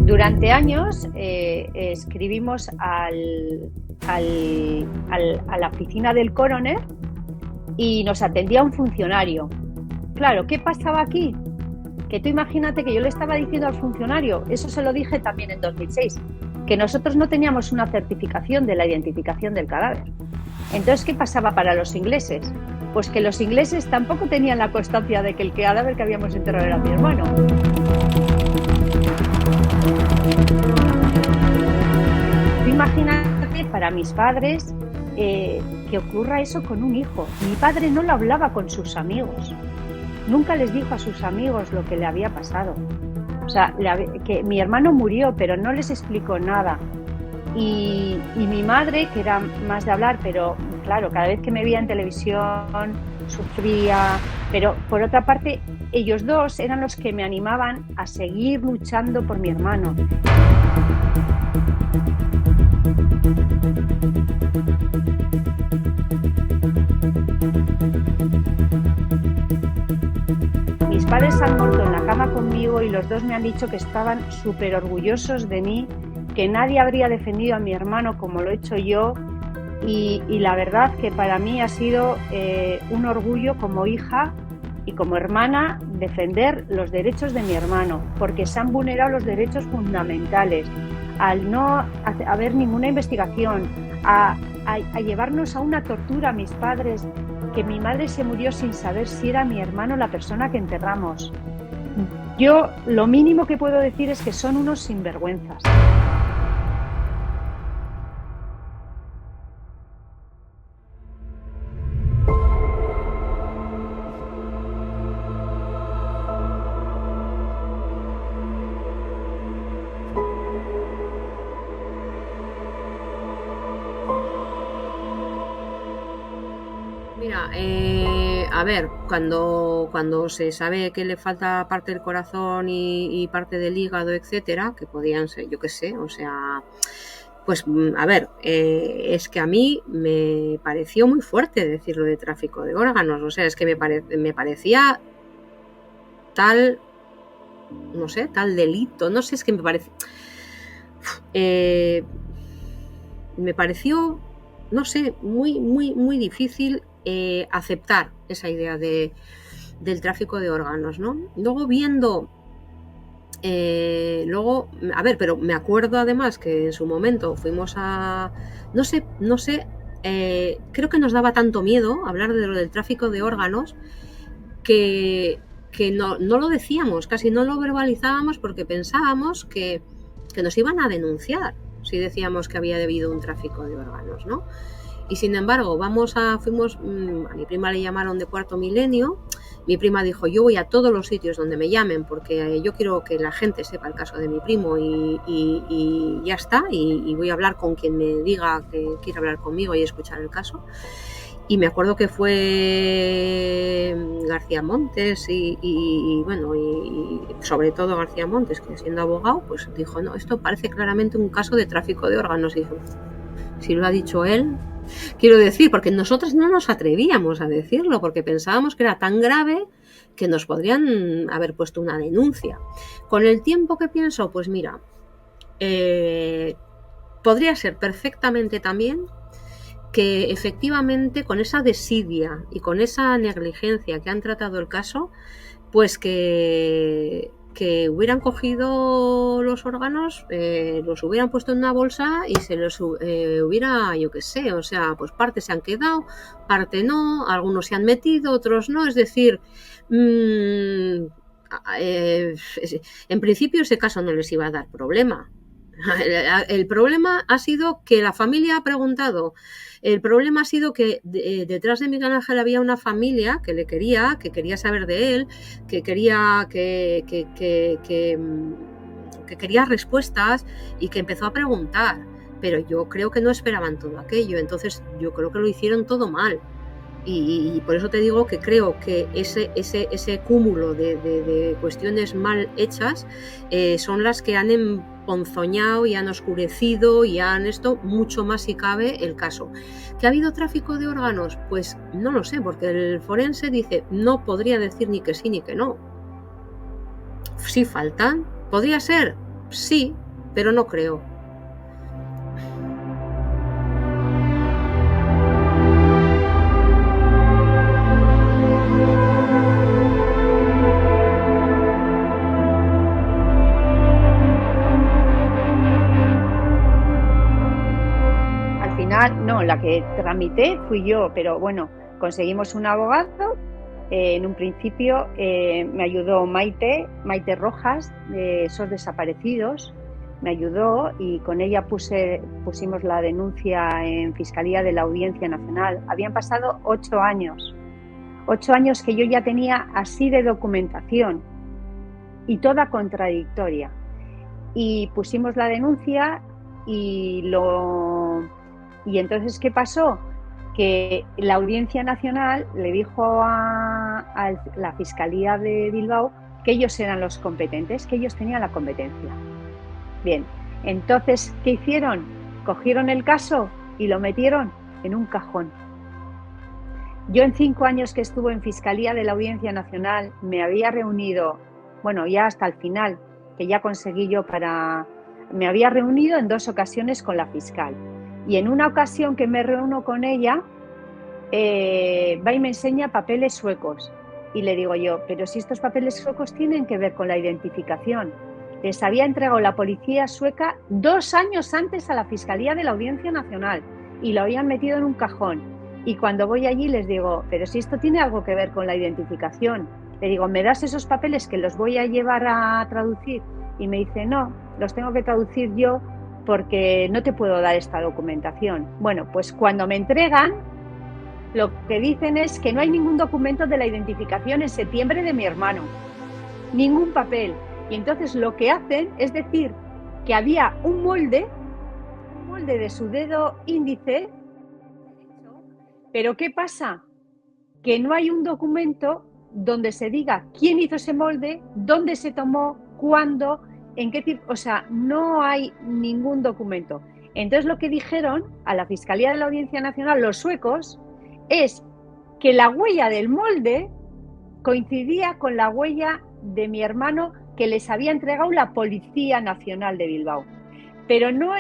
Durante años escribimos a la oficina del coroner y nos atendía un funcionario. Claro, ¿qué pasaba aquí? Que tú imagínate que yo le estaba diciendo al funcionario, eso se lo dije también en 2006, que nosotros no teníamos una certificación de la identificación del cadáver. Entonces, ¿qué pasaba para los ingleses? Pues que los ingleses tampoco tenían la constancia de que el cadáver que habíamos enterrado era mi hermano. Imagínate para mis padres que ocurra eso con un hijo. Mi padre no lo hablaba con sus amigos. Nunca les dijo a sus amigos lo que le había pasado. O sea, que mi hermano murió, pero no les explicó nada. Y mi madre, que era más de hablar, pero claro, cada vez que me veía en televisión sufría. Pero por otra parte, ellos dos eran los que me animaban a seguir luchando por mi hermano. Mis padres han muerto en la cama conmigo y los dos me han dicho que estaban súper orgullosos de mí, que nadie habría defendido a mi hermano como lo he hecho yo y la verdad que para mí ha sido un orgullo como hija y como hermana defender los derechos de mi hermano, porque se han vulnerado los derechos fundamentales al no haber ninguna investigación, a llevarnos a una tortura a mis padres, que mi madre se murió sin saber si era mi hermano la persona que enterramos. Yo lo mínimo que puedo decir es que son unos sinvergüenzas. Mira, a ver, cuando se sabe que le falta parte del corazón y parte del hígado, etcétera, que podían ser, yo qué sé, o sea, pues a ver, es que a mí me pareció muy fuerte decirlo de tráfico de órganos, o sea, es que me parecía tal, no sé, tal delito, no sé, es que me pareció, no sé, muy difícil aceptar esa idea del tráfico de órganos, ¿no? Luego viendo, a ver, pero me acuerdo además que en su momento fuimos a, no sé, creo que nos daba tanto miedo hablar de lo del tráfico de órganos que no lo decíamos, casi no lo verbalizábamos porque pensábamos que nos iban a denunciar si decíamos que había habido un tráfico de órganos, ¿no? Y sin embargo, fuimos, a mi prima le llamaron de Cuarto Milenio, mi prima dijo, yo voy a todos los sitios donde me llamen porque yo quiero que la gente sepa el caso de mi primo y ya está, y voy a hablar con quien me diga que quiere hablar conmigo y escuchar el caso. Y me acuerdo que fue García Montes y bueno, y sobre todo García Montes, que siendo abogado, pues dijo, no, esto parece claramente un caso de tráfico de órganos. Y dijo, si lo ha dicho él, quiero decir, porque nosotros no nos atrevíamos a decirlo, porque pensábamos que era tan grave que nos podrían haber puesto una denuncia. Con el tiempo que pienso, pues mira, podría ser perfectamente también que efectivamente con esa desidia y con esa negligencia que han tratado el caso, pues que hubieran cogido los órganos, los hubieran puesto en una bolsa y se los hubiera, yo qué sé, o sea, pues parte se han quedado, parte no, algunos se han metido, otros no, es decir, en principio ese caso no les iba a dar problema. El problema ha sido que la familia ha preguntado. El problema ha sido que detrás de Miguel Ángel había una familia que le quería, que quería saber de él, que quería que quería respuestas y que empezó a preguntar. Pero yo creo que no esperaban todo aquello. Entonces yo creo que lo hicieron todo mal. Y por eso te digo que creo que ese cúmulo de cuestiones mal hechas son las que han emponzoñado y han oscurecido y han esto mucho más si cabe el caso. ¿Que ha habido tráfico de órganos? Pues no lo sé, porque el forense dice no podría decir ni que sí ni que no. Sí faltan. ¿Podría ser? Sí, pero no creo. Al final, no, la que tramité fui yo, pero bueno, conseguimos un abogado. En un principio me ayudó Maite Rojas, de esos desaparecidos, me ayudó y con ella pusimos la denuncia en Fiscalía de la Audiencia Nacional. Habían pasado 8 años que yo ya tenía así de documentación y toda contradictoria. Y pusimos la denuncia y entonces, ¿qué pasó? Que la Audiencia Nacional le dijo a la Fiscalía de Bilbao que ellos eran los competentes, que ellos tenían la competencia. Bien, entonces, ¿qué hicieron? Cogieron el caso y lo metieron en un cajón. Yo en 5 años que estuve en Fiscalía de la Audiencia Nacional me había reunido, bueno, ya hasta el final, que ya conseguí yo me había reunido en 2 ocasiones con la fiscal. Y en una ocasión que me reúno con ella, va y me enseña papeles suecos. Y le digo yo, pero si estos papeles suecos tienen que ver con la identificación. Les había entregado la policía sueca 2 años antes a la Fiscalía de la Audiencia Nacional y lo habían metido en un cajón. Y cuando voy allí les digo, pero si esto tiene algo que ver con la identificación. Le digo, ¿me das esos papeles que los voy a llevar a traducir? Y me dice, no, los tengo que traducir yo porque no te puedo dar esta documentación. Bueno, pues cuando me entregan, lo que dicen es que no hay ningún documento de la identificación en septiembre de mi hermano. Ningún papel. Y entonces lo que hacen es decir que había un molde de su dedo índice, pero ¿qué pasa? Que no hay un documento donde se diga quién hizo ese molde, dónde se tomó, cuándo, en qué tipo, o sea, no hay ningún documento. Entonces lo que dijeron a la Fiscalía de la Audiencia Nacional, los suecos, es que la huella del molde coincidía con la huella de mi hermano que les había entregado la Policía Nacional de Bilbao. Pero no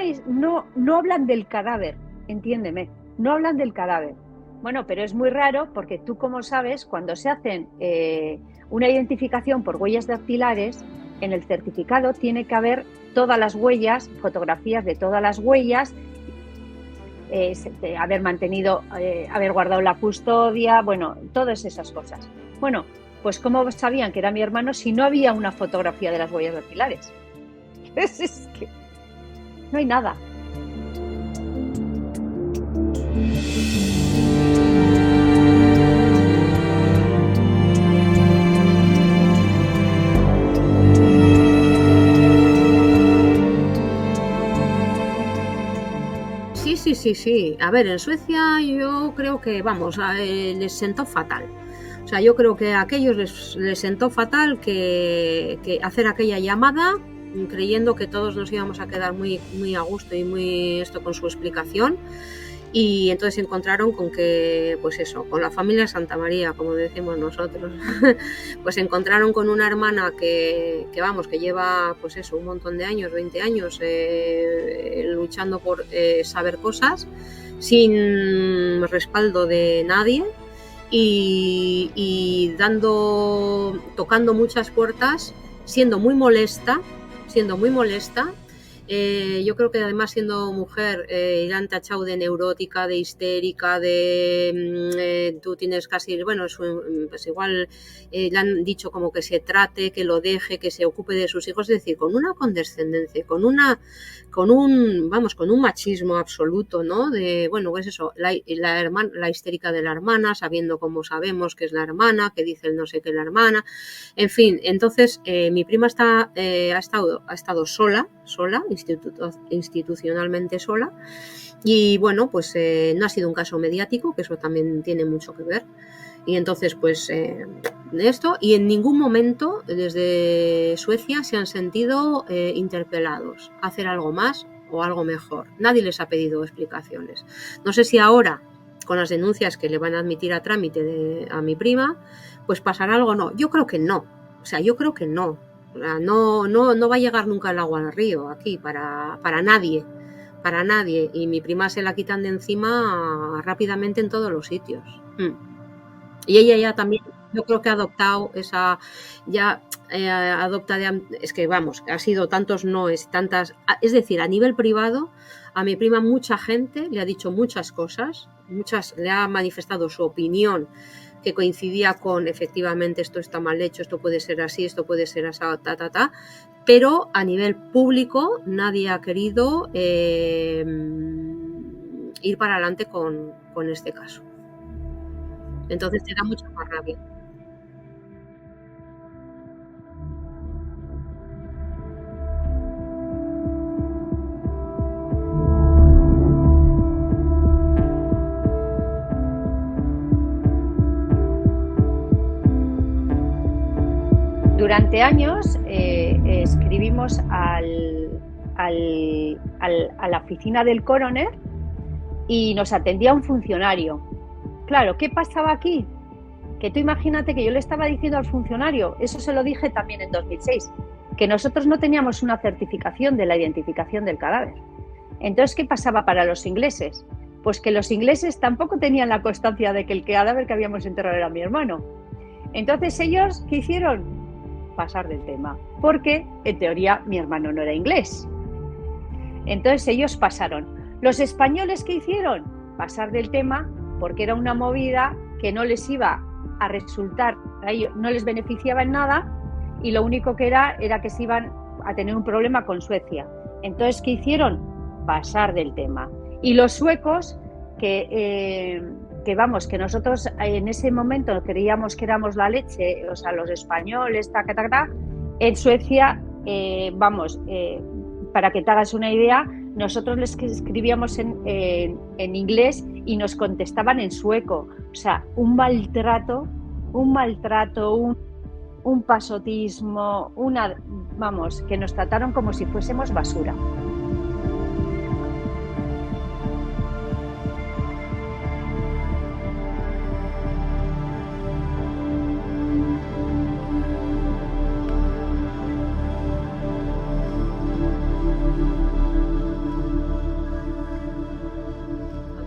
hablan del cadáver, entiéndeme, no hablan del cadáver. Bueno, pero es muy raro porque tú, como sabes, cuando se hacen una identificación por huellas dactilares, en el certificado tiene que haber todas las huellas, fotografías de todas las huellas, haber mantenido, haber guardado la custodia, bueno, todas esas cosas. Bueno, pues ¿cómo sabían que era mi hermano si no había una fotografía de las huellas dactilares? Es que no hay nada. Sí. A ver, en Suecia yo creo que, vamos, les sentó fatal. O sea, yo creo que a aquellos les sentó fatal que hacer aquella llamada creyendo que todos nos íbamos a quedar muy, muy a gusto y muy con su explicación. Y entonces se encontraron con que, pues eso, con la familia Santa María, como decimos nosotros, pues se encontraron con una hermana que vamos, que lleva, pues eso, un montón de años, 20 años, luchando por saber cosas, sin respaldo de nadie y tocando muchas puertas, siendo muy molesta. Yo creo que además siendo mujer le han tachado de neurótica, de histérica, tú tienes casi, bueno, pues igual le han dicho como que se trate, que lo deje, que se ocupe de sus hijos, es decir, con una condescendencia, con un machismo absoluto, ¿no? De, bueno, pues eso, la histérica de la hermana, sabiendo como sabemos que es la hermana, que dice el no sé qué la hermana, en fin. Entonces mi prima ha estado sola, institucionalmente sola, y bueno, pues no ha sido un caso mediático, que eso también tiene mucho que ver. Y entonces, pues, esto, y en ningún momento desde Suecia se han sentido interpelados a hacer algo más o algo mejor. Nadie les ha pedido explicaciones. No sé si ahora, con las denuncias que le van a admitir a trámite a mi prima, pues pasará algo o no. Yo creo que no. O sea, yo creo que no. No va a llegar nunca el agua al río aquí para nadie. Para nadie. Y mi prima se la quitan de encima rápidamente en todos los sitios. Y ella ya también, yo creo que ha adoptado esa, ya adopta es que vamos, ha sido tantos noes, tantas, es decir, a nivel privado, a mi prima mucha gente le ha dicho muchas cosas, le ha manifestado su opinión que coincidía con efectivamente esto está mal hecho, esto puede ser así, esto puede ser así, pero a nivel público nadie ha querido ir para adelante con este caso. Entonces te da mucha más rabia. Durante años escribimos a la oficina del coroner y nos atendía un funcionario. Claro, ¿qué pasaba aquí? Que tú imagínate que yo le estaba diciendo al funcionario, eso se lo dije también en 2006, que nosotros no teníamos una certificación de la identificación del cadáver. Entonces, ¿qué pasaba para los ingleses? Pues que los ingleses tampoco tenían la constancia de que el cadáver que habíamos enterrado era mi hermano. Entonces ellos, ¿qué hicieron? Pasar del tema, porque en teoría mi hermano no era inglés. Entonces ellos pasaron. Los españoles, ¿qué hicieron? Pasar del tema, porque era una movida que no les iba a resultar, a ellos no les beneficiaba en nada, y lo único que era que se iban a tener un problema con Suecia. Entonces, ¿qué hicieron? Pasar del tema. Y los suecos, que nosotros en ese momento creíamos que éramos la leche, o sea, los españoles, en Suecia, para que te hagas una idea, nosotros les escribíamos en inglés y nos contestaban en sueco. O sea, un maltrato, un pasotismo, que nos trataron como si fuésemos basura.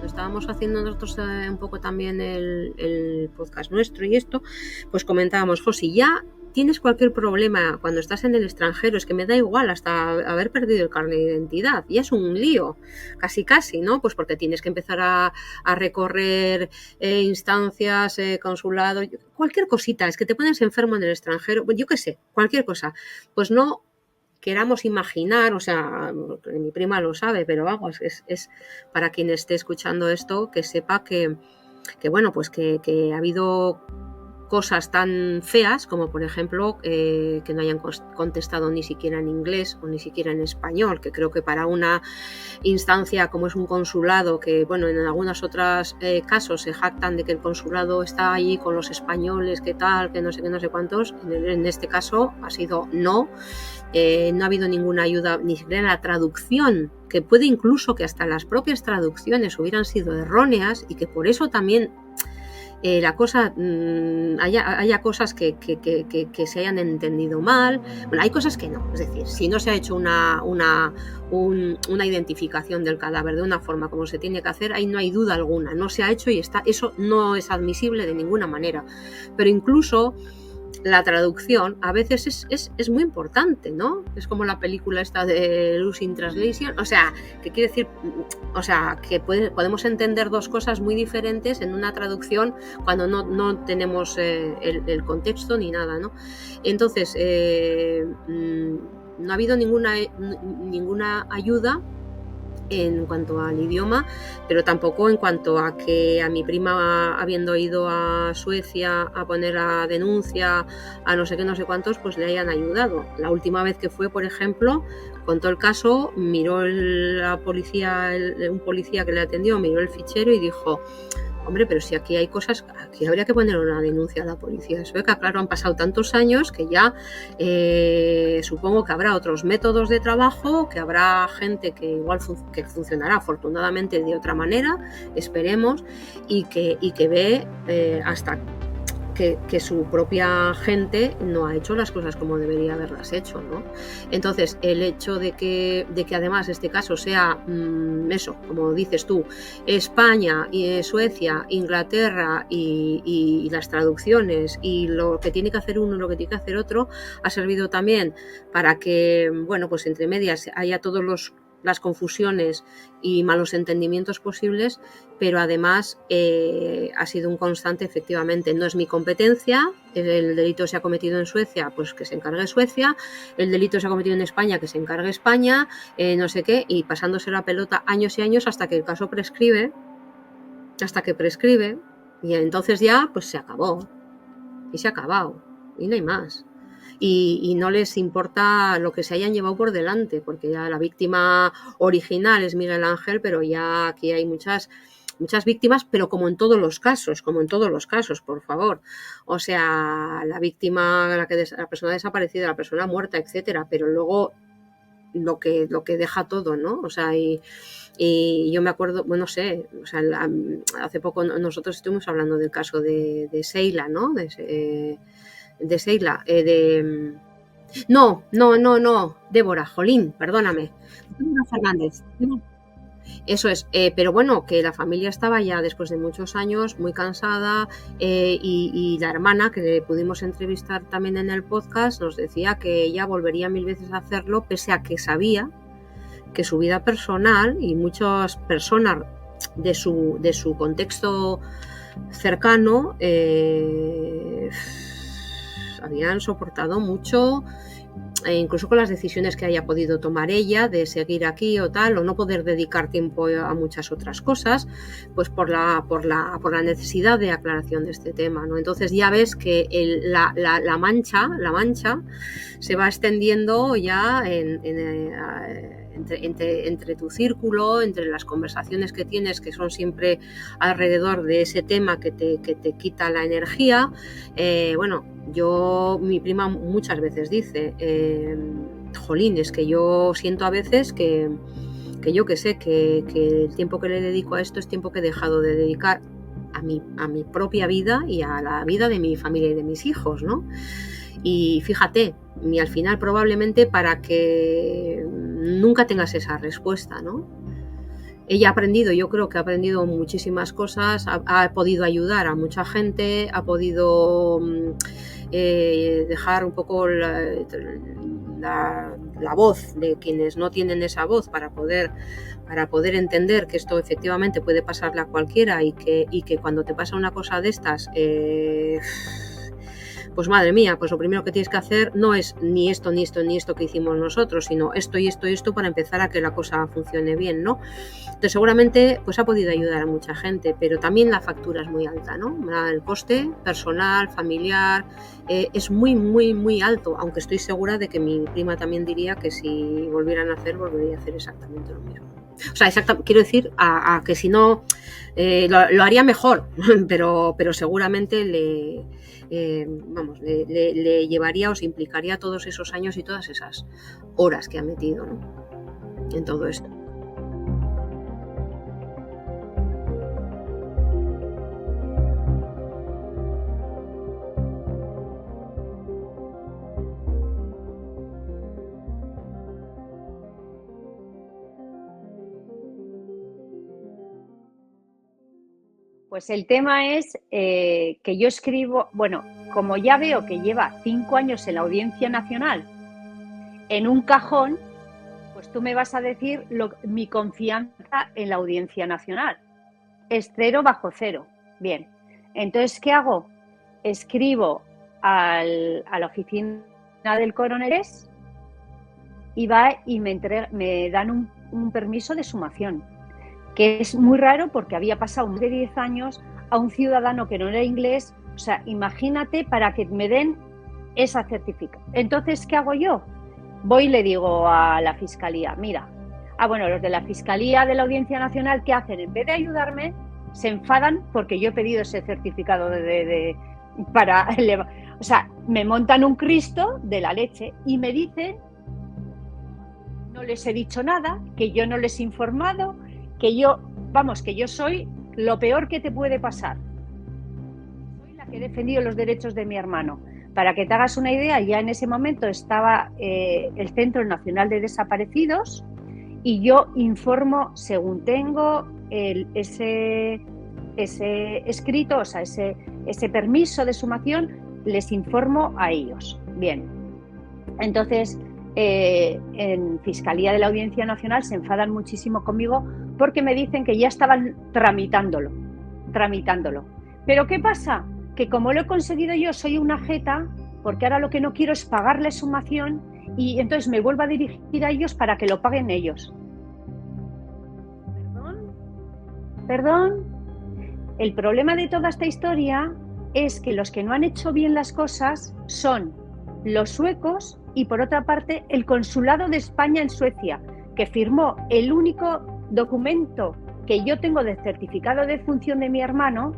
Estábamos haciendo nosotros un poco también el podcast nuestro y esto, pues comentábamos, Josi, ya tienes cualquier problema cuando estás en el extranjero, es que me da igual hasta haber perdido el carnet de identidad, ya es un lío, casi, ¿no? Pues porque tienes que empezar a recorrer instancias, consulado, cualquier cosita, es que te pones enfermo en el extranjero, yo qué sé, cualquier cosa, pues no queramos imaginar, o sea, mi prima lo sabe, pero vamos, es para quien esté escuchando esto, que sepa que bueno, pues que ha habido cosas tan feas como, por ejemplo, que no hayan contestado ni siquiera en inglés o ni siquiera en español, que creo que para una instancia como es un consulado, que bueno, en algunos otros casos se jactan de que el consulado está allí con los españoles, que tal, que no sé cuántos, en este caso ha sido no ha habido ninguna ayuda, ni siquiera en la traducción, que puede incluso que hasta las propias traducciones hubieran sido erróneas y que por eso también la cosa haya cosas que se hayan entendido mal. Bueno, hay cosas que no, es decir, si no se ha hecho una identificación del cadáver de una forma como se tiene que hacer, ahí no hay duda alguna, no se ha hecho y eso no es admisible de ninguna manera. Pero incluso la traducción a veces es muy importante, ¿no? Es como la película esta de Lost in Translation, o sea, que quiere decir, o sea, que podemos entender dos cosas muy diferentes en una traducción cuando no tenemos el contexto ni nada, ¿no? Entonces, no ha habido ninguna ayuda en cuanto al idioma, pero tampoco en cuanto a que a mi prima, habiendo ido a Suecia a poner la denuncia a no sé qué, no sé cuántos, pues le hayan ayudado. La última vez que fue, por ejemplo, contó el caso, miró un policía que le atendió, miró el fichero y dijo: hombre, pero si aquí hay cosas, aquí habría que poner una denuncia a la policía sueca. Claro, han pasado tantos años que ya supongo que habrá otros métodos de trabajo, que habrá gente que igual que funcionará afortunadamente de otra manera, esperemos, y que ve hasta que su propia gente no ha hecho las cosas como debería haberlas hecho, ¿no? Entonces, el hecho de que además este caso sea eso, como dices tú, España, Suecia, Inglaterra y las traducciones y lo que tiene que hacer uno y lo que tiene que hacer otro, ha servido también para que, bueno, pues entre medias haya todos las confusiones y malos entendimientos posibles, pero además ha sido un constante, efectivamente. No es mi competencia, el delito se ha cometido en Suecia, pues que se encargue Suecia, el delito se ha cometido en España, que se encargue España, no sé qué, y pasándose la pelota años y años hasta que el caso prescribe, y entonces ya pues se acabó, y se ha acabado, y no hay más. Y no les importa lo que se hayan llevado por delante, porque ya la víctima original es Miguel Ángel, pero ya aquí hay muchas víctimas, pero como en todos los casos, por favor. O sea, la víctima, la persona desaparecida, la persona muerta, etcétera, pero luego lo que deja todo, ¿no? O sea, y yo me acuerdo, bueno, no sé, o sea, hace poco nosotros estuvimos hablando del caso de Seila, ¿no? De Seila, no, Débora, jolín, perdóname. Débora Fernández. Eso es, pero bueno, que la familia estaba ya después de muchos años muy cansada, y la hermana, que le pudimos entrevistar también en el podcast, nos decía que ella volvería 1000 veces a hacerlo, pese a que sabía que su vida personal y muchas personas de su contexto cercano habían soportado mucho, incluso con las decisiones que haya podido tomar ella de seguir aquí o tal, o no poder dedicar tiempo a muchas otras cosas, pues por la necesidad de aclaración de este tema, ¿no? Entonces ya ves que la mancha se va extendiendo ya entre tu círculo, entre las conversaciones que tienes, que son siempre alrededor de ese tema que te quita la energía. Bueno, mi prima muchas veces dice, jolín, es que yo siento a veces que yo que sé, que el tiempo que le dedico a esto es tiempo que he dejado de dedicar a mi propia vida y a la vida de mi familia y de mis hijos, ¿no? Y fíjate, y al final probablemente para que nunca tengas esa respuesta, ¿no? Ella ha aprendido, yo creo que ha aprendido muchísimas cosas, ha podido ayudar a mucha gente, ha podido dejar un poco la voz de quienes no tienen esa voz para poder entender que esto efectivamente puede pasarle a cualquiera y que cuando te pasa una cosa de estas, pues madre mía, pues lo primero que tienes que hacer no es ni esto que hicimos nosotros, sino esto y esto para empezar a que la cosa funcione bien, ¿no? Entonces seguramente pues ha podido ayudar a mucha gente, pero también la factura es muy alta, ¿no? El coste personal, familiar, es muy, muy, muy alto, aunque estoy segura de que mi prima también diría que si volvieran a hacer, volvería a hacer exactamente lo mismo. O sea, quiero decir, a que si no, lo haría mejor, pero seguramente le llevaría o se implicaría todos esos años y todas esas horas que ha metido, ¿no?, en todo esto. Pues el tema es que yo escribo, bueno, como ya veo que lleva 5 años en la Audiencia Nacional en un cajón, pues tú me vas a decir mi confianza en la Audiencia Nacional. Es 0 bajo 0. Bien, entonces, ¿qué hago? Escribo a la oficina del Coroneles y me dan un permiso de sumación, que es muy raro porque había pasado más de 10 años a un ciudadano que no era inglés. O sea, imagínate, para que me den esa certificación. Entonces, ¿qué hago yo? Voy y le digo a la Fiscalía, mira, los de la Fiscalía de la Audiencia Nacional, ¿qué hacen? En vez de ayudarme, se enfadan porque yo he pedido ese certificado o sea, me montan un Cristo de la leche y me dicen, no les he dicho nada, que yo no les he informado, que yo soy lo peor que te puede pasar. Soy la que he defendido los derechos de mi hermano. Para que te hagas una idea, ya en ese momento estaba el Centro Nacional de Desaparecidos y yo informo según tengo ese escrito, o sea, ese permiso de sumación, les informo a ellos. Bien, entonces en Fiscalía de la Audiencia Nacional se enfadan muchísimo conmigo porque me dicen que ya estaban tramitándolo. Pero ¿qué pasa? Que como lo he conseguido yo, soy una jeta, porque ahora lo que no quiero es pagarle sumación y entonces me vuelvo a dirigir a ellos para que lo paguen ellos. ¿Perdón? El problema de toda esta historia es que los que no han hecho bien las cosas son los suecos y, por otra parte, el Consulado de España en Suecia, que firmó el único documento que yo tengo de certificado de defunción de mi hermano,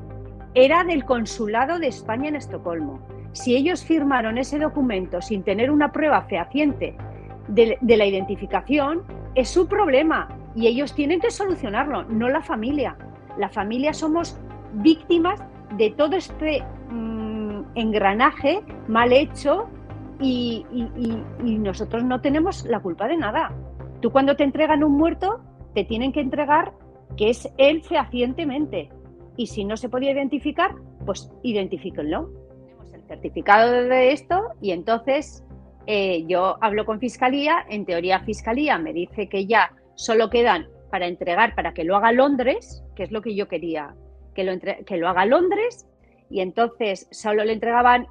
era del Consulado de España en Estocolmo. Si ellos firmaron ese documento sin tener una prueba fehaciente de la identificación, es su problema y ellos tienen que solucionarlo, no la familia. La familia somos víctimas de todo este engranaje mal hecho y nosotros no tenemos la culpa de nada. Tú cuando te entregan un muerto, te tienen que entregar que es él fehacientemente. Y si no se podía identificar, pues identifíquenlo. Tenemos el certificado de esto y entonces yo hablo con Fiscalía. En teoría, Fiscalía me dice que ya solo quedan para entregar, para que lo haga Londres, que es lo que yo quería, que lo haga Londres, y entonces solo le entregaban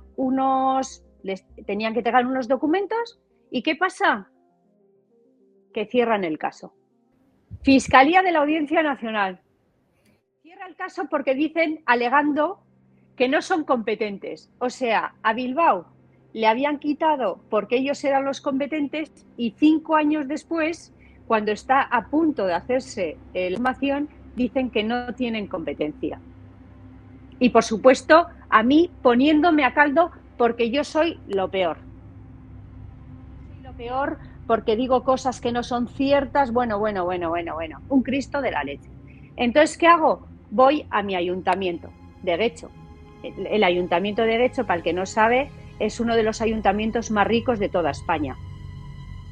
les tenían que entregar unos documentos. ¿Y qué pasa? Que cierran el caso. Fiscalía de la Audiencia Nacional cierra el caso porque dicen, alegando que no son competentes. O sea, a Bilbao le habían quitado porque ellos eran los competentes y 5 años después, cuando está a punto de hacerse la formación, dicen que no tienen competencia. Y por supuesto, a mí poniéndome a caldo porque yo soy lo peor. Soy lo peor porque digo cosas que no son ciertas. Bueno. Un Cristo de la leche. Entonces, ¿qué hago? Voy a mi ayuntamiento de Guecho. El ayuntamiento de Guecho, para el que no sabe, es uno de los ayuntamientos más ricos de toda España.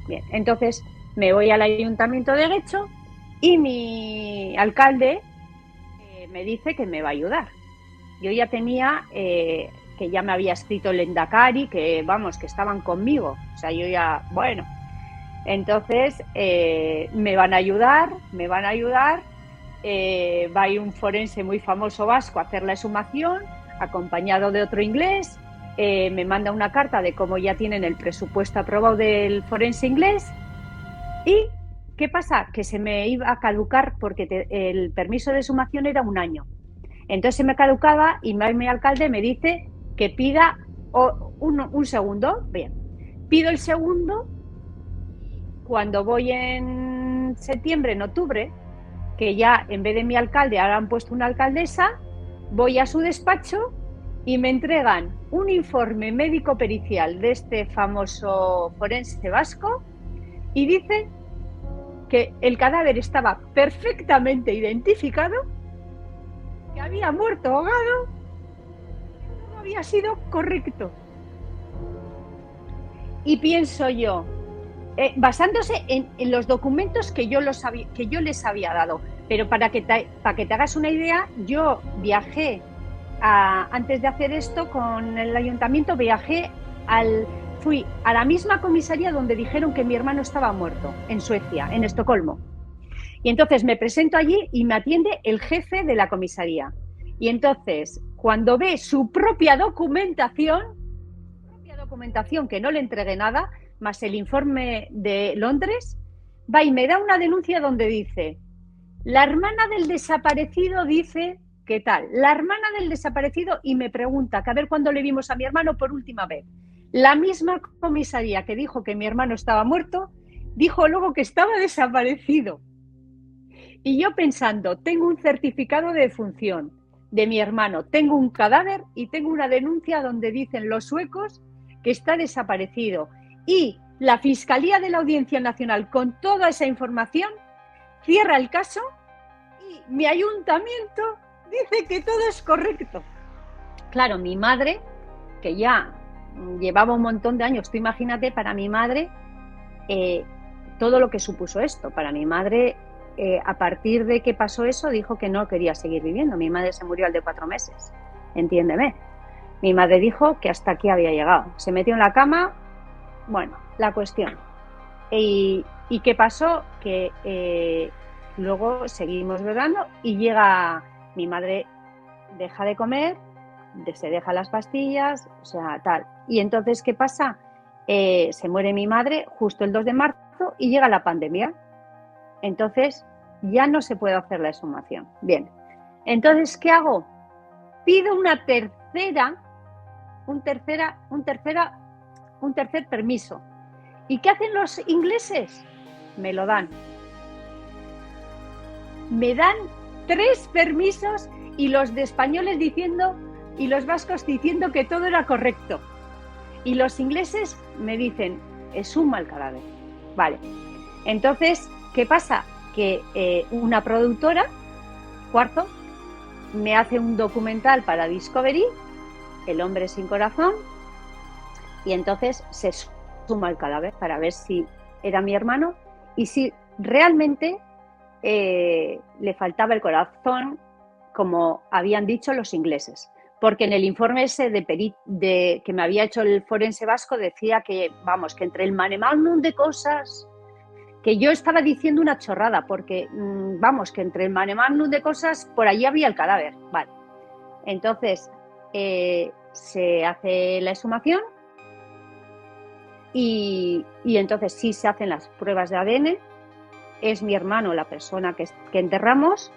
Bien, entonces me voy al ayuntamiento de Guecho y mi alcalde me dice que me va a ayudar. Yo ya tenía, que ya me había escrito el Endacari, que vamos, que estaban conmigo. O sea, yo ya, bueno. Entonces me van a ayudar. Va a ir un forense muy famoso vasco a hacer la exhumación, acompañado de otro inglés. Me manda una carta de cómo ya tienen el presupuesto aprobado del forense inglés. ¿Y qué pasa? Que se me iba a caducar porque el permiso de exhumación era 1 año. Entonces se me caducaba y mi alcalde me dice que pida un segundo. Bien, pido el segundo. Cuando voy en septiembre, en octubre, que ya en vez de mi alcalde ahora han puesto una alcaldesa, voy a su despacho y me entregan un informe médico pericial de este famoso forense vasco y dice que el cadáver estaba perfectamente identificado, que había muerto ahogado, que no había sido correcto. Y pienso yo, basándose en los documentos que yo les había dado. Pero para que te hagas una idea, yo viajé, antes de hacer esto con el ayuntamiento, fui a la misma comisaría donde dijeron que mi hermano estaba muerto, en Suecia, en Estocolmo. Y entonces me presento allí y me atiende el jefe de la comisaría. Y entonces, cuando ve su propia documentación, que no le entregué nada, más el informe de Londres, va y me da una denuncia donde dice: la hermana del desaparecido dice, ¿qué tal? La hermana del desaparecido, y me pregunta que a ver cuándo le vimos a mi hermano por última vez. La misma comisaría que dijo que mi hermano estaba muerto, dijo luego que estaba desaparecido. Y yo pensando, tengo un certificado de defunción de mi hermano, tengo un cadáver y tengo una denuncia donde dicen los suecos que está desaparecido. Y la Fiscalía de la Audiencia Nacional, con toda esa información, cierra el caso y mi ayuntamiento dice que todo es correcto. Claro, mi madre, que ya llevaba un montón de años, tú imagínate, para mi madre, todo lo que supuso esto. Para mi madre, a partir de que pasó eso, dijo que no quería seguir viviendo. Mi madre se murió al de 4 meses, entiéndeme. Mi madre dijo que hasta aquí había llegado. Se metió en la cama, bueno, la cuestión. ¿Y qué pasó? Que luego seguimos bebando y llega mi madre, deja de comer, se deja las pastillas, o sea, tal. Y entonces, ¿qué pasa? Se muere mi madre justo el 2 de marzo y llega la pandemia. Entonces, ya no se puede hacer la exhumación. Bien. Entonces, ¿qué hago? Pido un tercer permiso. ¿Y qué hacen los ingleses? Me lo dan. Me dan 3 permisos y los de españoles diciendo y los vascos diciendo que todo era correcto. Y los ingleses me dicen, exhuma el cadáver. Vale. Entonces, ¿qué pasa? Que una productora, Cuarzo, me hace un documental para Discovery, El hombre sin corazón, y entonces se exhuma el cadáver para ver si era mi hermano y si realmente le faltaba el corazón, como habían dicho los ingleses. Porque en el informe ese que me había hecho el forense vasco decía que, vamos, que entre el mare magnum de cosas, que yo estaba diciendo una chorrada, porque, vamos, que entre el mare magnum de cosas, por allí había el cadáver. Vale. Entonces, se hace la exhumación y entonces sí se hacen las pruebas de ADN. Es mi hermano la persona que enterramos.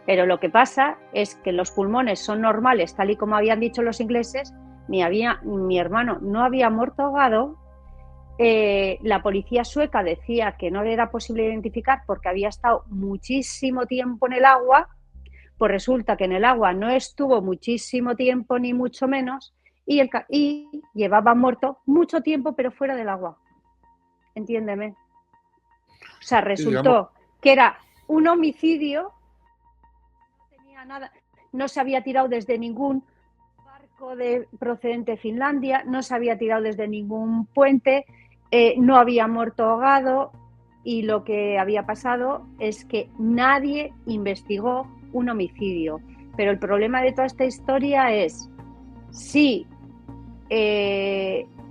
Pero lo que pasa es que los pulmones son normales, tal y como habían dicho los ingleses. Mi hermano no había muerto ahogado. La policía sueca decía que no era posible identificar porque había estado muchísimo tiempo en el agua. Pues resulta que en el agua no estuvo muchísimo tiempo, ni mucho menos, y llevaba muerto mucho tiempo, pero fuera del agua. Entiéndeme. O sea, resultó que era un homicidio. Nada, no se había tirado desde ningún barco procedente de Finlandia, no se había tirado desde ningún puente, no había muerto ahogado, y lo que había pasado es que nadie investigó un homicidio. Pero el problema de toda esta historia es si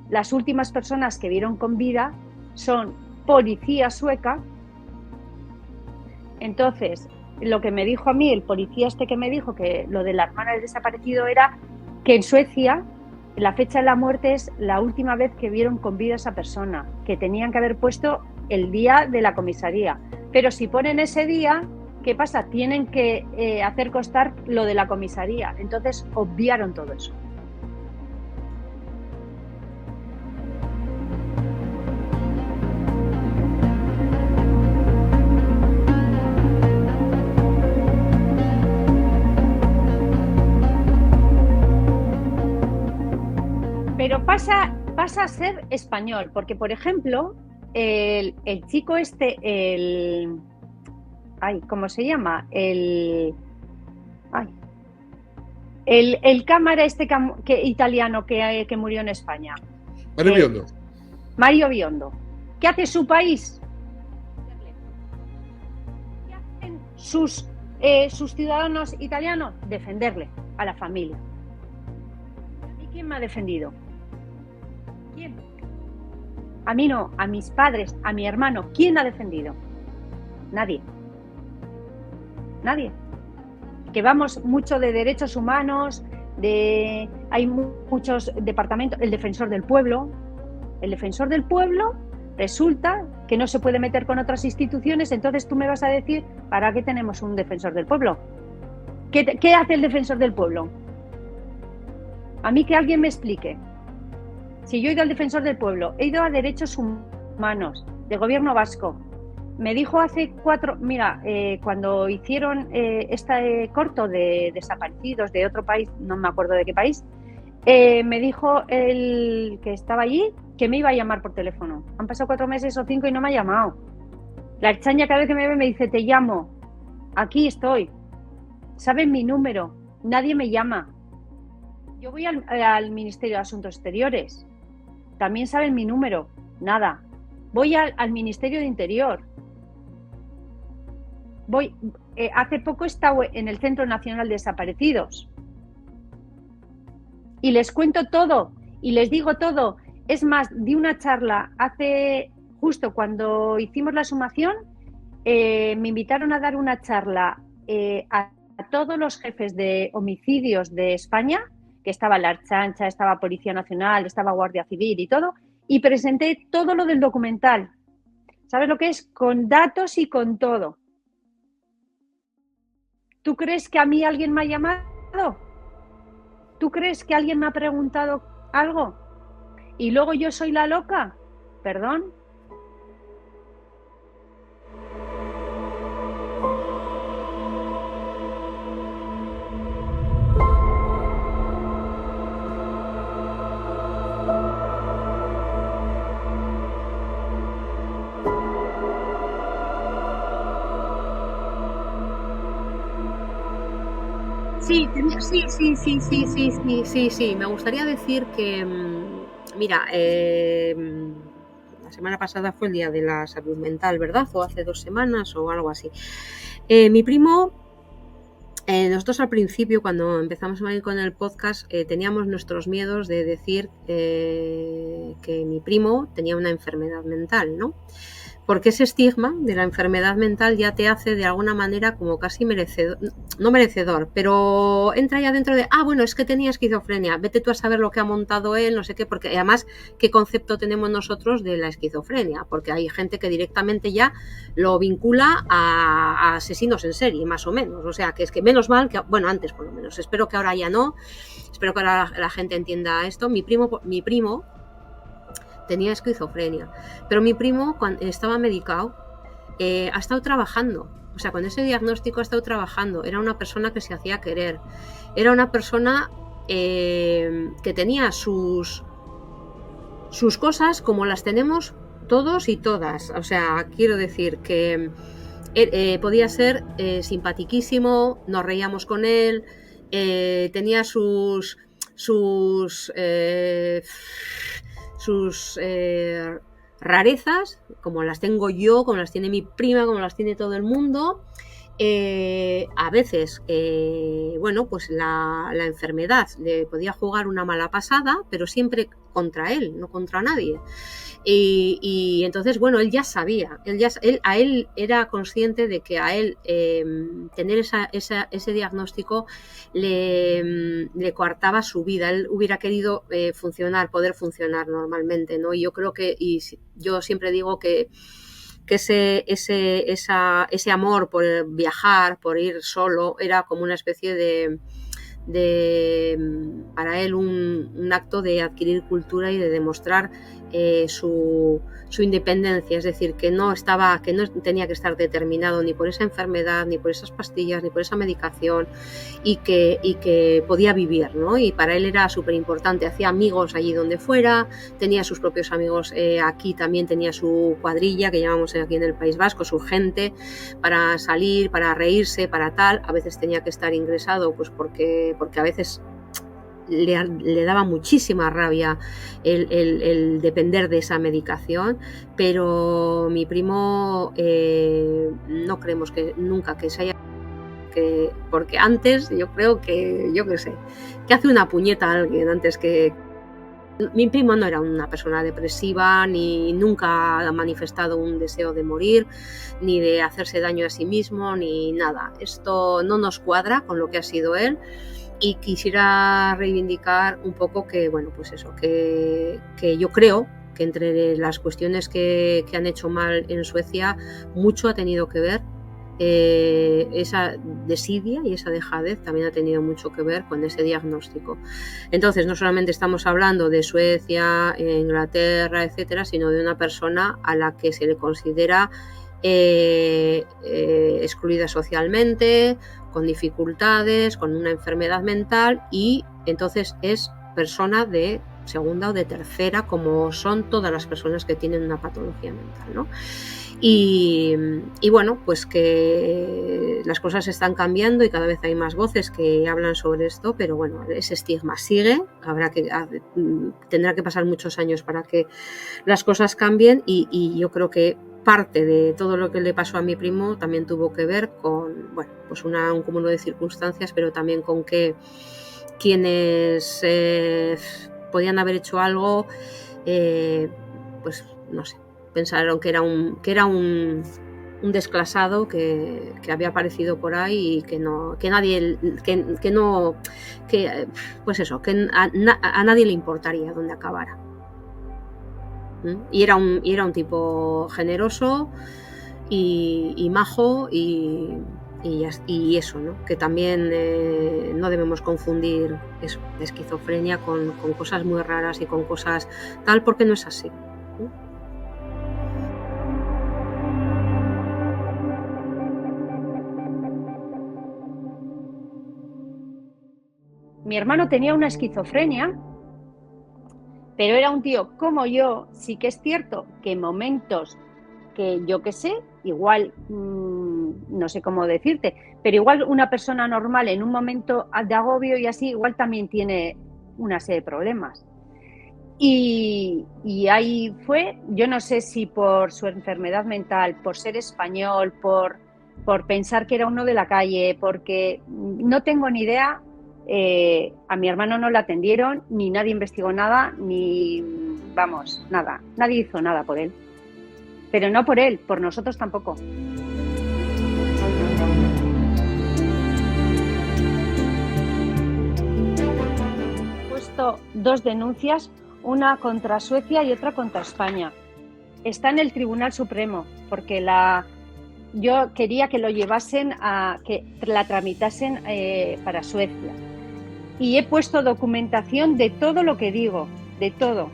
las últimas personas que vieron con vida son policía sueca. Entonces, lo que me dijo a mí el policía que me dijo que lo de la hermana del desaparecido era que en Suecia la fecha de la muerte es la última vez que vieron con vida a esa persona, que tenían que haber puesto el día de la comisaría. Pero si ponen ese día, ¿qué pasa? Tienen que hacer constar lo de la comisaría. Entonces obviaron todo eso. Pero pasa a ser español, porque, por ejemplo, el chico ¿cómo se llama? El cámara italiano que murió en España. Mario Biondo. Mario Biondo. ¿Qué hace su país? ¿Qué hacen sus ciudadanos italianos? Defenderle a la familia. ¿Y quién me ha defendido? ¿Quién? A mí no, a mis padres, a mi hermano. ¿Quién ha defendido? Nadie. Nadie. Que vamos mucho de derechos humanos, hay muchos departamentos. El defensor del pueblo resulta que no se puede meter con otras instituciones. Entonces tú me vas a decir, ¿para qué tenemos un defensor del pueblo? ¿Qué hace el defensor del pueblo? A mí que alguien me explique. Si yo he ido al defensor del pueblo, he ido a derechos humanos, del gobierno vasco. Me dijo hace 4... Mira, cuando hicieron este corto de desaparecidos de otro país, no me acuerdo de qué país, me dijo el que estaba allí que me iba a llamar por teléfono. Han pasado 4 meses o 5 y no me ha llamado. La Ertzaintza cada vez que me ve me dice, te llamo, aquí estoy. Saben mi número, nadie me llama. Yo voy al Ministerio de Asuntos Exteriores. También saben mi número. Nada. Voy al Ministerio de Interior. Hace poco he estado en el Centro Nacional de Desaparecidos. Y les cuento todo. Y les digo todo. Es más, di una charla justo cuando hicimos la sumación, me invitaron a dar una charla a todos los jefes de homicidios de España, que estaba la Archancha, estaba Policía Nacional, estaba Guardia Civil y todo, y presenté todo lo del documental. ¿Sabes lo que es? Con datos y con todo. ¿Tú crees que a mí alguien me ha llamado? ¿Tú crees que alguien me ha preguntado algo? ¿Y luego yo soy la loca? ¿Perdón? Sí. Me gustaría decir que, mira, la semana pasada fue el Día de la Salud Mental, ¿verdad? O hace 2 semanas o algo así. Mi primo, nosotros al principio, cuando empezamos a ir con el podcast, teníamos nuestros miedos de decir que mi primo tenía una enfermedad mental, ¿no? Porque ese estigma de la enfermedad mental ya te hace de alguna manera como casi merecedor, no merecedor, pero entra ya dentro de, bueno, es que tenía esquizofrenia, vete tú a saber lo que ha montado él, no sé qué, porque además, ¿qué concepto tenemos nosotros de la esquizofrenia? Porque hay gente que directamente ya lo vincula a asesinos en serie, más o menos, o sea, que es que menos mal, que bueno, antes por lo menos, espero que ahora ya no, espero que ahora la gente entienda esto. Mi primo tenía esquizofrenia, pero mi primo, cuando estaba medicado, ha estado trabajando, o sea, con ese diagnóstico ha estado trabajando, era una persona que se hacía querer, era una persona que tenía sus cosas como las tenemos todos y todas, o sea, quiero decir que podía ser simpatiquísimo, nos reíamos con él, tenía sus rarezas, como las tengo yo, como las tiene mi prima, como las tiene todo el mundo. A veces, bueno, pues la enfermedad le podía jugar una mala pasada, pero siempre contra él, no contra nadie. Y entonces, bueno, él ya sabía, él era consciente de que a él tener ese diagnóstico le coartaba su vida. Él hubiera querido poder funcionar normalmente, ¿no? Y yo creo que, y yo siempre digo que ese amor por viajar, por ir solo, era como una especie de para él un acto de adquirir cultura y de demostrar su independencia, es decir, que no tenía que estar determinado ni por esa enfermedad, ni por esas pastillas, ni por esa medicación, y que podía vivir, ¿no? Y para él era súper importante, hacía amigos allí donde fuera, tenía sus propios amigos aquí, también tenía su cuadrilla, que llamamos aquí en el País Vasco, su gente, para salir, para reírse, para tal. A veces tenía que estar ingresado, pues porque a veces le daba muchísima rabia el depender de esa medicación, pero mi primo no creemos que nunca que se haya, porque antes yo creo que, yo qué sé, que hace una puñeta a alguien antes que... Mi primo no era una persona depresiva, ni nunca ha manifestado un deseo de morir, ni de hacerse daño a sí mismo, ni nada. Esto no nos cuadra con lo que ha sido él. Y quisiera reivindicar un poco que, bueno, pues eso, que yo creo que entre las cuestiones que han hecho mal en Suecia, mucho ha tenido que ver esa desidia y esa dejadez, también ha tenido mucho que ver con ese diagnóstico. Entonces, no solamente estamos hablando de Suecia, Inglaterra, etcétera, sino de una persona a la que se le considera excluida socialmente, con dificultades, con una enfermedad mental, y entonces es persona de segunda o de tercera, como son todas las personas que tienen una patología mental, ¿no? Y bueno, pues que las cosas están cambiando y cada vez hay más voces que hablan sobre esto, pero bueno, ese estigma sigue, tendrá que pasar muchos años para que las cosas cambien y yo creo que parte de todo lo que le pasó a mi primo también tuvo que ver con, bueno, pues un cúmulo de circunstancias, pero también con que quienes podían haber hecho algo, pues no sé, pensaron que era un desclasado que había aparecido por ahí y que a nadie le importaría dónde acabara. Y era un tipo generoso y majo y eso, ¿no? Que también no debemos confundir eso, esquizofrenia con cosas muy raras y con cosas tal, porque no es así. Mi hermano tenía una esquizofrenia, pero era un tío como yo. Sí que es cierto que en momentos que yo qué sé, igual, no sé cómo decirte, pero igual una persona normal en un momento de agobio y así, igual también tiene una serie de problemas. Y ahí fue, yo no sé si por su enfermedad mental, por ser español, por pensar que era uno de la calle, porque no tengo ni idea. A mi hermano no le atendieron, ni nadie investigó nada, nada. Nadie hizo nada por él. Pero no por él, por nosotros tampoco. He puesto 2 denuncias, una contra Suecia y otra contra España. Está en el Tribunal Supremo, porque yo quería que lo llevasen que la tramitasen para Suecia. Y he puesto documentación de todo lo que digo, de todo.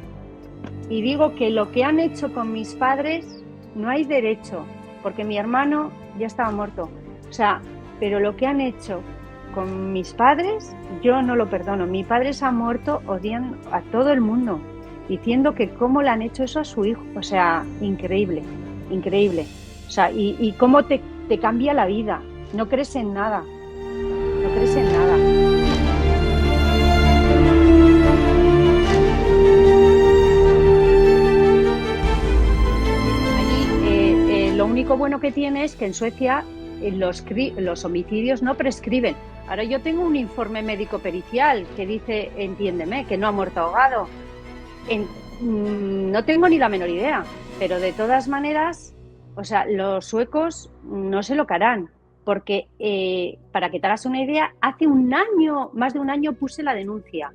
Y digo que lo que han hecho con mis padres no hay derecho, porque mi hermano ya estaba muerto. O sea, pero lo que han hecho con mis padres, yo no lo perdono. Mi padre se ha muerto odiando a todo el mundo, diciendo que cómo le han hecho eso a su hijo. O sea, increíble, increíble. O sea, y cómo te cambia la vida. No crees en nada, no crees en nada. Lo único bueno que tiene es que en Suecia los homicidios no prescriben. Ahora yo tengo un informe médico pericial que dice, entiéndeme, que no ha muerto ahogado. No tengo ni la menor idea, pero de todas maneras, o sea, los suecos no se lo harán, porque para que te hagas una idea, hace más de un año puse la denuncia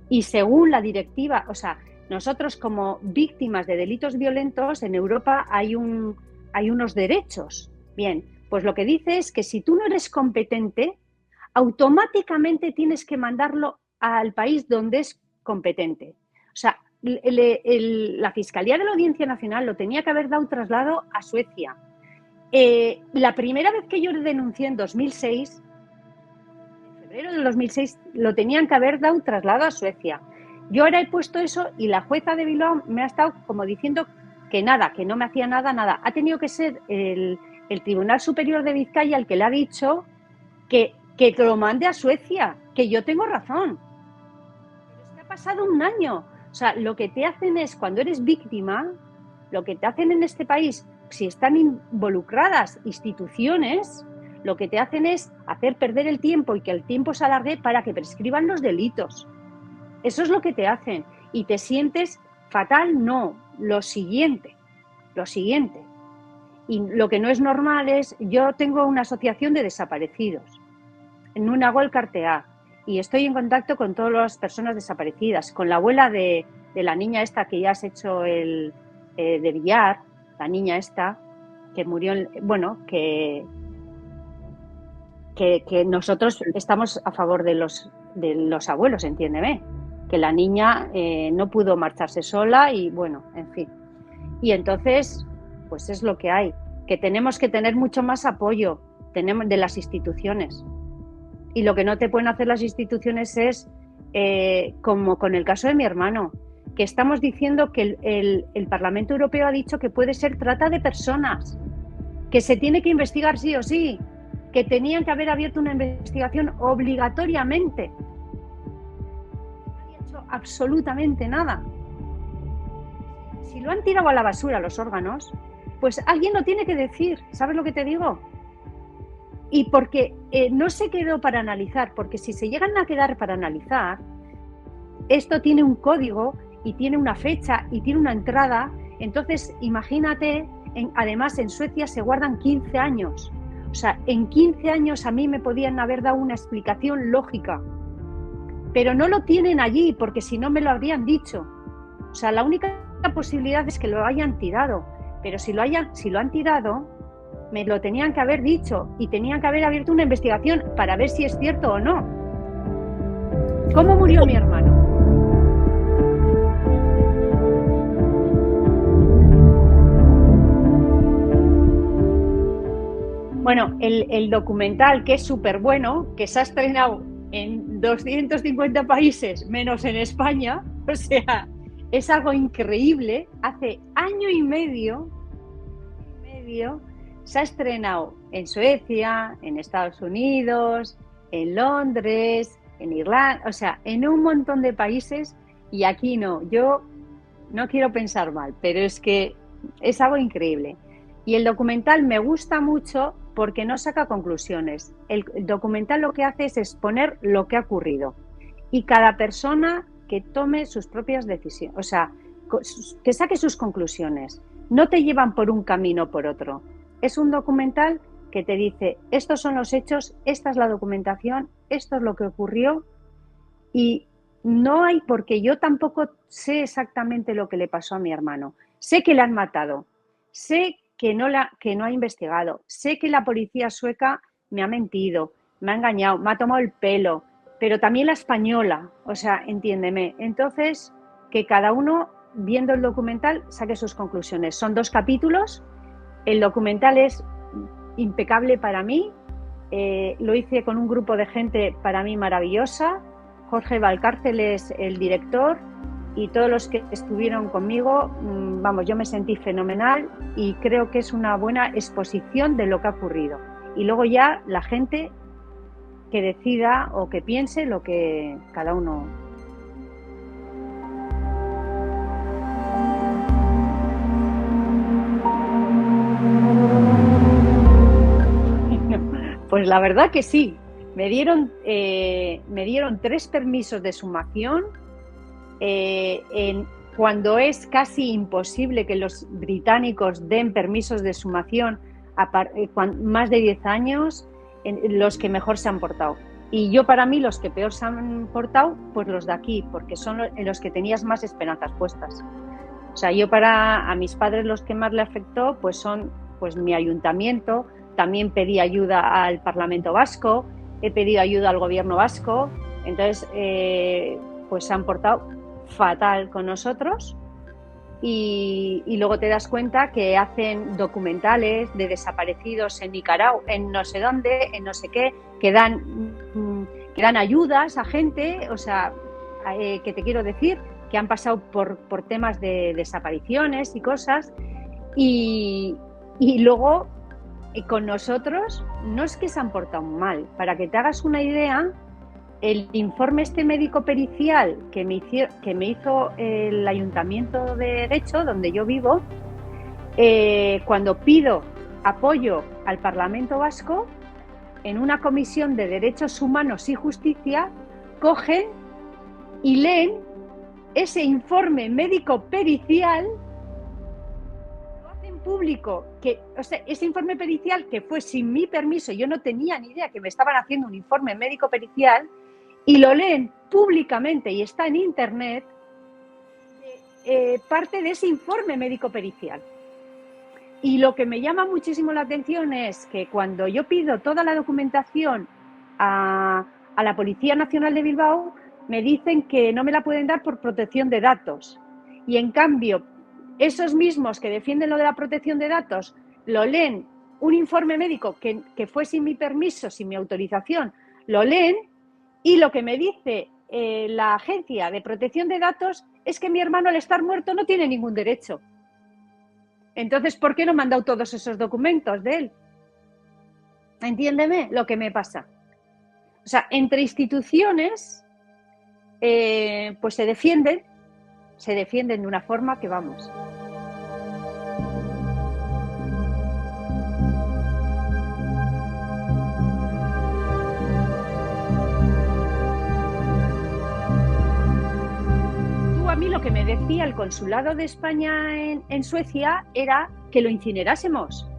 y según la directiva, o sea, nosotros como víctimas de delitos violentos en Europa hay unos derechos. Bien, pues lo que dice es que si tú no eres competente, automáticamente tienes que mandarlo al país donde es competente. O sea, la Fiscalía de la Audiencia Nacional lo tenía que haber dado traslado a Suecia. La primera vez que yo denuncié en 2006, en febrero del 2006, lo tenían que haber dado traslado a Suecia. Yo ahora he puesto eso y la jueza de Bilbao me ha estado como diciendo que nada, que no me hacía nada. Ha tenido que ser el Tribunal Superior de Vizcaya el que le ha dicho que lo mande a Suecia, que yo tengo razón. Pero es que ha pasado un año. O sea, lo que te hacen es, cuando eres víctima, lo que te hacen en este país, si están involucradas instituciones, lo que te hacen es hacer perder el tiempo y que el tiempo se alargue para que prescriban los delitos. Eso es lo que te hacen. Y te sientes fatal, no. Lo siguiente. Y lo que no es normal es, yo tengo una asociación de desaparecidos, en un Agol Cartea, y estoy en contacto con todas las personas desaparecidas, con la abuela de la niña esta que ya has hecho de Villar, la niña esta, que murió, que nosotros estamos a favor de los abuelos, entiéndeme, que la niña no pudo marcharse sola y bueno, en fin. Y entonces, pues es lo que hay, que tenemos que tener mucho más apoyo de las instituciones. Y lo que no te pueden hacer las instituciones es, como con el caso de mi hermano, que estamos diciendo que el Parlamento Europeo ha dicho que puede ser trata de personas, que se tiene que investigar sí o sí. que tenían que haber abierto una investigación obligatoriamente. Nadie ha hecho absolutamente nada. Si lo han tirado a la basura los órganos, pues alguien lo tiene que decir, ¿sabes lo que te digo? Y porque no se quedó para analizar, porque si se llegan a quedar para analizar, esto tiene un código y tiene una fecha y tiene una entrada. Entonces, imagínate, además en Suecia se guardan 15 años. O sea, en 15 años a mí me podían haber dado una explicación lógica, pero no lo tienen allí porque si no me lo habrían dicho. O sea, la única posibilidad es que lo hayan tirado, pero si lo han tirado, me lo tenían que haber dicho y tenían que haber abierto una investigación para ver si es cierto o no. ¿Cómo murió mi hermano? Bueno, el documental, que es súper bueno, que se ha estrenado en 250 países, menos en España, o sea, es algo increíble. Hace año y medio se ha estrenado en Suecia, en Estados Unidos, en Londres, en Irlanda, o sea, en un montón de países, y aquí no. Yo no quiero pensar mal, pero es que es algo increíble. Y el documental me gusta mucho porque no saca conclusiones. El documental lo que hace es exponer lo que ha ocurrido. Y cada persona que tome sus propias decisiones, o sea, que saque sus conclusiones. No te llevan por un camino o por otro. Es un documental que te dice, estos son los hechos, esta es la documentación, esto es lo que ocurrió, y no hay, porque yo tampoco sé exactamente lo que le pasó a mi hermano. Sé que le han matado, sé que no ha investigado, sé que la policía sueca me ha mentido, me ha engañado, me ha tomado el pelo, pero también la española, o sea, entiéndeme. Entonces, que cada uno, viendo el documental, saque sus conclusiones. Son 2 capítulos, el documental es impecable para mí, lo hice con un grupo de gente para mí maravillosa. Jorge Valcárcel es el director y todos los que estuvieron conmigo, vamos, yo me sentí fenomenal y creo que es una buena exposición de lo que ha ocurrido. Y luego ya la gente que decida o que piense lo que cada uno. Pues la verdad que sí. Me dieron 3 permisos de sumación cuando es casi imposible que los británicos den permisos de sumación más de 10 años, los que mejor se han portado. Y yo, para mí, los que peor se han portado, pues los de aquí, porque son en los que tenías más esperanzas puestas. O sea, yo a mis padres los que más le afectó pues son pues mi ayuntamiento. También pedí ayuda al Parlamento Vasco, he pedido ayuda al gobierno vasco, entonces pues se han portado fatal con nosotros y luego te das cuenta que hacen documentales de desaparecidos en Nicaragua, en no sé dónde, en no sé qué, que dan ayudas a gente, o sea, que te quiero decir, que han pasado por temas de desapariciones y cosas, y luego con nosotros no es que se han portado mal. Para que te hagas una idea, el informe médico pericial que me hizo el Ayuntamiento de Guecho, donde yo vivo, cuando pido apoyo al Parlamento Vasco, en una comisión de Derechos Humanos y Justicia, cogen y leen ese informe médico pericial, público, o sea, ese informe pericial que fue sin mi permiso, yo no tenía ni idea que me estaban haciendo un informe médico pericial, y lo leen públicamente y está en internet, parte de ese informe médico pericial. Y lo que me llama muchísimo la atención es que cuando yo pido toda la documentación a la Policía Nacional de Bilbao, me dicen que no me la pueden dar por protección de datos, y en cambio esos mismos que defienden lo de la protección de datos lo leen, un informe médico que fue sin mi permiso, sin mi autorización, lo leen, y lo que me dice la Agencia de Protección de Datos es que mi hermano, al estar muerto, no tiene ningún derecho. Entonces, ¿por qué no me han dado todos esos documentos de él? Entiéndeme lo que me pasa. O sea, entre instituciones, pues se defienden de una forma que vamos. Tú a mí lo que me decía el consulado de España en Suecia era que lo incinerásemos.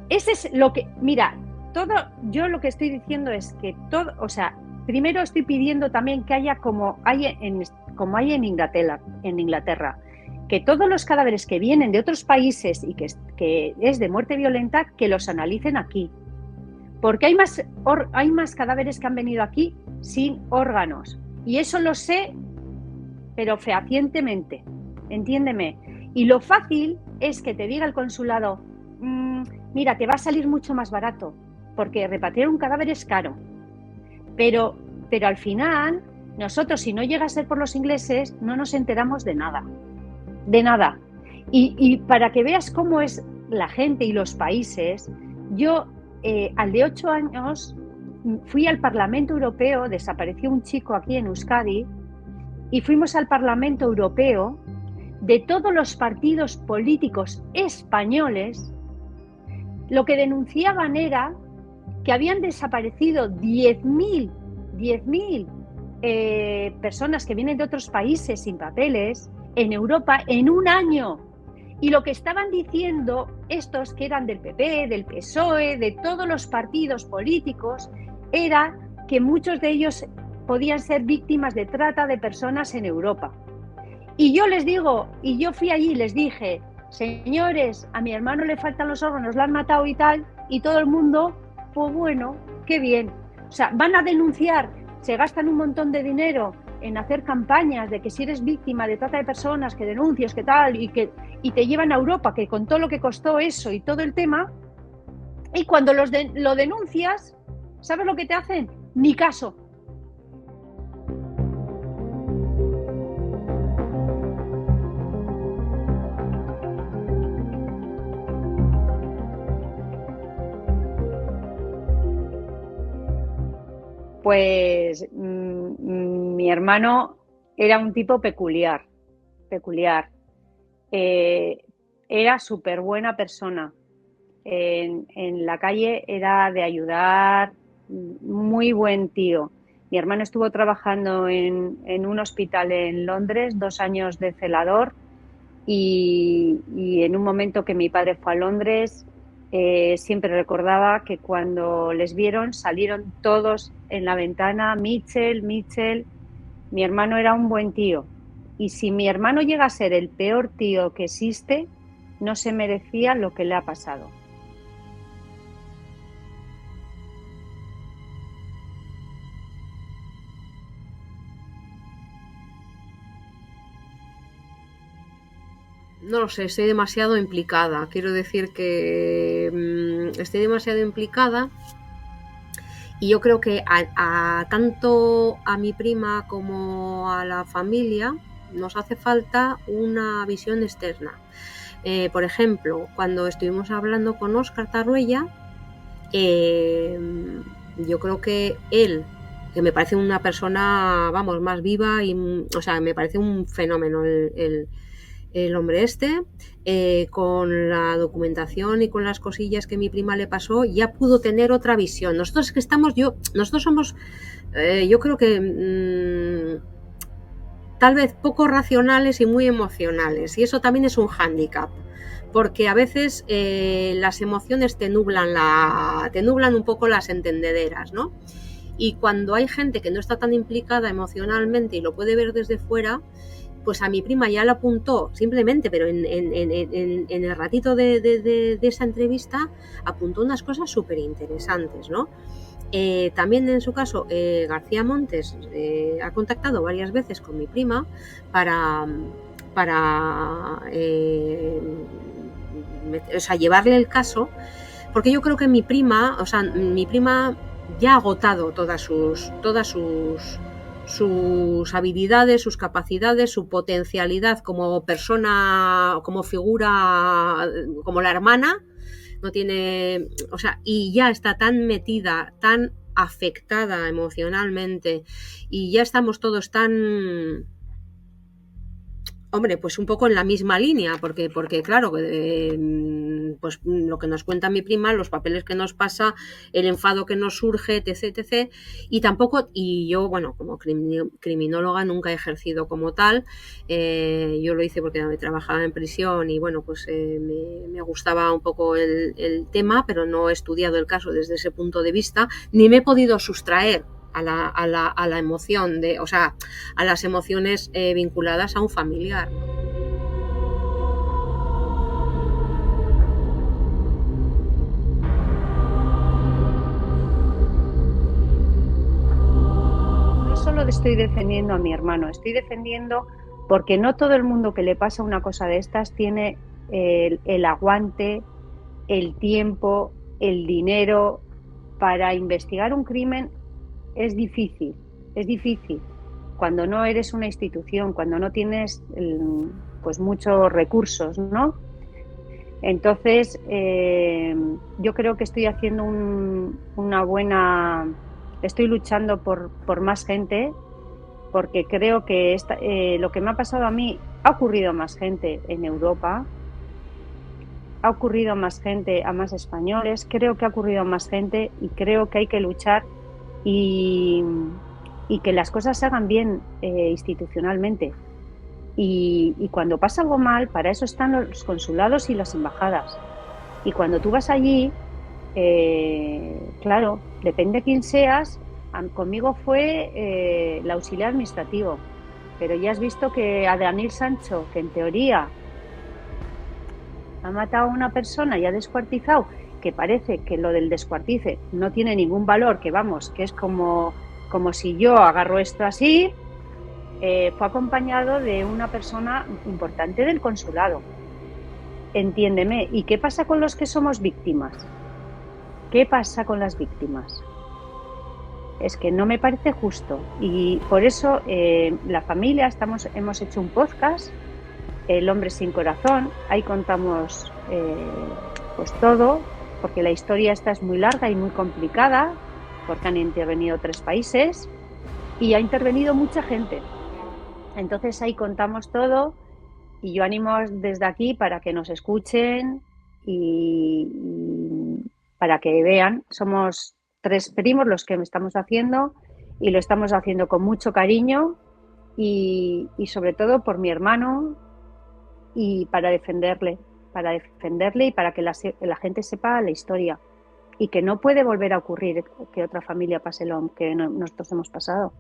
Ese es lo que, mira, yo lo que estoy diciendo es que todo, o sea, primero estoy pidiendo también que haya como hay en Inglaterra, que todos los cadáveres que vienen de otros países y que es de muerte violenta, que los analicen aquí. Porque hay más cadáveres que han venido aquí sin órganos. Y eso lo sé, pero fehacientemente. Entiéndeme. Y lo fácil es que te diga el consulado, mira, te va a salir mucho más barato, porque repatriar un cadáver es caro. Pero al final, nosotros, si no llega a ser por los ingleses, no nos enteramos de nada. De nada. Y para que veas cómo es la gente y los países, yo, al de 8 años, fui al Parlamento Europeo, desapareció un chico aquí en Euskadi, y fuimos al Parlamento Europeo de todos los partidos políticos españoles. Lo que denunciaban era que habían desaparecido 10.000 personas que vienen de otros países sin papeles en Europa en un año. Y lo que estaban diciendo estos que eran del PP, del PSOE, de todos los partidos políticos, era que muchos de ellos podían ser víctimas de trata de personas en Europa. Y yo les digo, y yo fui allí y les dije, señores, a mi hermano le faltan los órganos, lo han matado y tal, y todo el mundo, pues bueno, qué bien. O sea, van a denunciar, se gastan un montón de dinero en hacer campañas de que si eres víctima de trata de personas, que denuncies, que tal, y te llevan a Europa, que con todo lo que costó eso y todo el tema, y cuando lo denuncias, ¿sabes lo que te hacen? Ni caso. Pues mi hermano era un tipo peculiar. Era súper buena persona. En la calle era de ayudar, muy buen tío. Mi hermano estuvo trabajando en un hospital en Londres, 2 años de celador, y en un momento que mi padre fue a Londres, siempre recordaba que cuando les vieron salieron todos en la ventana, Mitchell. Mi hermano era un buen tío, y si mi hermano llega a ser el peor tío que existe, no se merecía lo que le ha pasado. No lo sé, estoy demasiado implicada. Quiero decir que estoy demasiado implicada, y yo creo que tanto a mi prima como a la familia nos hace falta una visión externa. Por ejemplo, cuando estuvimos hablando con Óscar Tarruella, yo creo que él, que me parece una persona, vamos, más viva, y, o sea, me parece un fenómeno el hombre este, con la documentación y con las cosillas que mi prima le pasó, ya pudo tener otra visión. Nosotros que nosotros somos, yo creo que tal vez poco racionales y muy emocionales, y eso también es un hándicap, porque a veces las emociones te nublan un poco las entendederas, ¿no? Y cuando hay gente que no está tan implicada emocionalmente y lo puede ver desde fuera, pues a mi prima ya la apuntó simplemente, pero en el ratito de esa entrevista apuntó unas cosas súper interesantes, ¿no? También en su caso, García Montes ha contactado varias veces con mi prima para llevarle el caso, porque yo creo que mi prima ya ha agotado todas sus habilidades, sus capacidades, su potencialidad como persona, como figura, como la hermana, no tiene, o sea, y ya está tan metida, tan afectada emocionalmente, y ya estamos todos tan, hombre, pues un poco en la misma línea, porque claro, pues lo que nos cuenta mi prima, los papeles que nos pasa, el enfado que nos surge, etc, etc. Y tampoco, y yo, bueno, como criminóloga nunca he ejercido como tal, yo lo hice porque me trabajaba en prisión y bueno, pues me gustaba un poco el tema, pero no he estudiado el caso desde ese punto de vista, ni me he podido sustraer a la emoción, o sea, a las emociones vinculadas a un familiar. No solo estoy defendiendo a mi hermano, estoy defendiendo porque no todo el mundo que le pasa una cosa de estas tiene el aguante, el tiempo, el dinero para investigar un crimen. Es difícil, es difícil. Cuando no eres una institución, cuando no tienes pues muchos recursos, ¿no? Entonces, yo creo que estoy haciendo una buena, estoy luchando por más gente, porque creo que lo que me ha pasado a mí ha ocurrido a más gente en Europa, ha ocurrido a más gente, a más españoles, creo que ha ocurrido a más gente y creo que hay que luchar y, y que las cosas se hagan bien institucionalmente. Y cuando pasa algo mal, para eso están los consulados y las embajadas. Y cuando tú vas allí, claro, depende de quién seas. Conmigo fue el auxiliar administrativo, pero ya has visto que a Daniel Sancho, que en teoría ha matado a una persona y ha descuartizado, que parece que lo del descuartice no tiene ningún valor, que vamos, que es como si yo agarro esto así, fue acompañado de una persona importante del consulado. Entiéndeme. ¿Y qué pasa con los que somos víctimas? ¿Qué pasa con las víctimas? Es que no me parece justo. Y por eso la familia hemos hecho un podcast, El hombre sin corazón. Ahí contamos pues todo, porque la historia esta es muy larga y muy complicada, porque han intervenido 3 países y ha intervenido mucha gente. Entonces ahí contamos todo y yo animo desde aquí para que nos escuchen y para que vean. Somos 3 primos los que estamos haciendo y lo estamos haciendo con mucho cariño y sobre todo por mi hermano y para defenderle y para que la gente sepa la historia y que no puede volver a ocurrir que otra familia pase lo que nosotros hemos pasado.